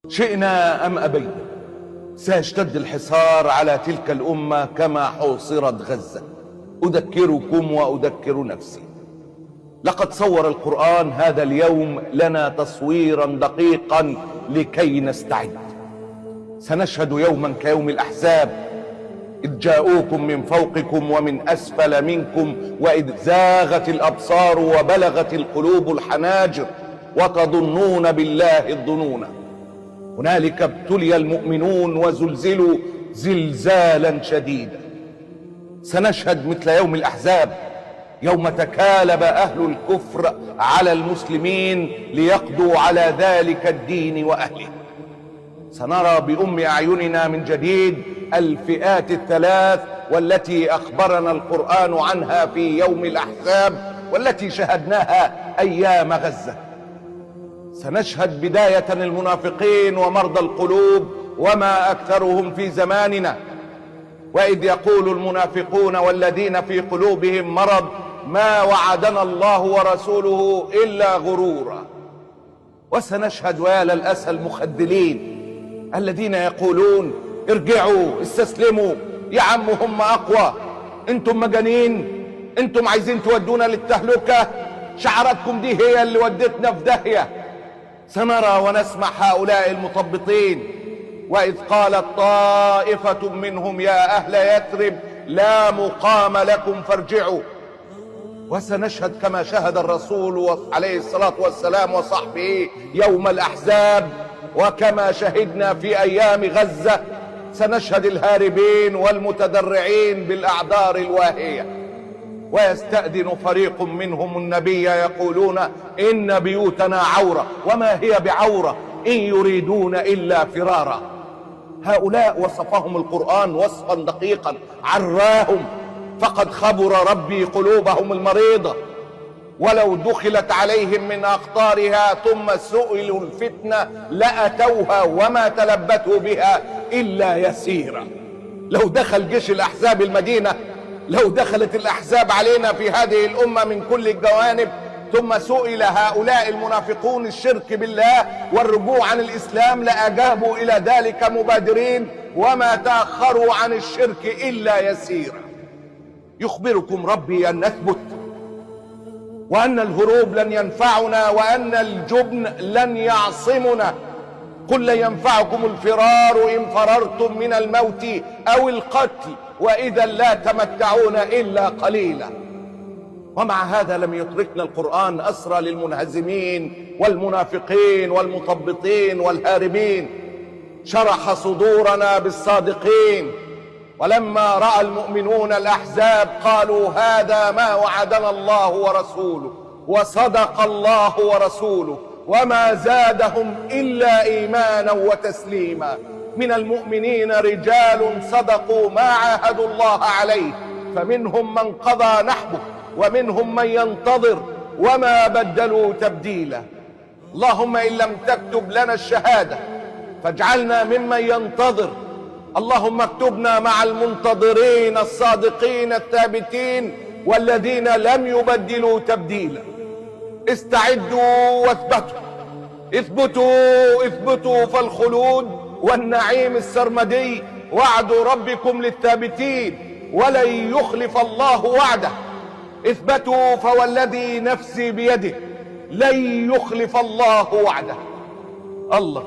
شئنا أم أبينا سيشتد الحصار على تلك الأمة كما حوصرت غزة. أذكركم وأذكر نفسي، لقد صور القرآن هذا اليوم لنا تصويرا دقيقا لكي نستعد. سنشهد يوما كيوم الأحزاب، إذ جاءوكم من فوقكم ومن أسفل منكم وإذ زاغت الأبصار وبلغت القلوب الحناجر وتظنون بالله الظنون. هنالك ابتلي المؤمنون وزلزلوا زلزالا شديدا. سنشهد مثل يوم الأحزاب، يوم تكالب أهل الكفر على المسلمين ليقضوا على ذلك الدين وأهله. سنرى بأم أعيننا من جديد الفئات الثلاث والتي أخبرنا القرآن عنها في يوم الأحزاب والتي شهدناها أيام غزة. سنشهد بداية المنافقين ومرضى القلوب وما أكثرهم في زماننا، وإذ يقول المنافقون والذين في قلوبهم مرض ما وعدنا الله ورسوله إلا غرورا. وسنشهد ويا للأسى المخذلين الذين يقولون ارجعوا استسلموا، يا عم هم أقوى، انتم مجانين، انتم عايزين تودونا للتهلكة، شعاراتكم دي هي اللي ودتنا في داهية. سنرى ونسمع هؤلاء المثبطين وإذ قالت طائفة منهم يا أهل يثرب لا مقام لكم فارجعوا. وسنشهد كما شهد الرسول عليه الصلاة والسلام وصحبه يوم الأحزاب، وكما شهدنا في أيام غزة سنشهد الهاربين والمتذرعين بالأعذار الواهية. ويستأذن فريق منهم النبي يقولون إن بيوتنا عورة وما هي بعورة إن يريدون إلا فرارا. هؤلاء وصفهم القرآن وصفا دقيقا عراهم، فقد خبر ربي قلوبهم المريضة، ولو دخلت عليهم من أقطارها ثم سئلوا الفتنة لأتوها وما تلبثوا بها إلا يسيرا. لو دخل جيش الأحزاب المدينة، لو دخلت الأحزاب علينا في هذه الأمة من كل الجوانب ثم سئل هؤلاء المنافقون الشرك بالله والرجوع عن الإسلام لأجابوا إلى ذلك مبادرين وما تأخروا عن الشرك إلا يسيرا. يخبركم ربي أن نثبت، وأن الهروب لن ينفعنا، وأن الجبن لن يعصمنا. قل لن ينفعكم الفرار إن فررتم من الموت أو القتل وإذا لا تمتعون إلا قليلا. ومع هذا لم يتركنا القرآن أسرى للمنهزمين والمنافقين والمثبطين والهاربين، شرح صدورنا بالصادقين. ولما رأى المؤمنون الأحزاب قالوا هذا ما وعدنا الله ورسوله وصدق الله ورسوله وما زادهم إلا إيمانا وتسليما. من المؤمنين رجال صدقوا ما عاهدوا الله عليه، فمنهم من قضى نحبه ومنهم من ينتظر وما بدلوا تبديلا. اللهم إن لم تكتب لنا الشهادة فاجعلنا ممن ينتظر. اللهم اكتبنا مع المنتظرين الصادقين الثابتين والذين لم يبدلوا تبديلا. استعدوا واثبتوا، اثبتوا فالخلود والنعيم السرمدي وعد ربكم للثابتين ولن يخلف الله وعده. اثبتوا فوالذي نفسي بيده لن يخلف الله وعده. الله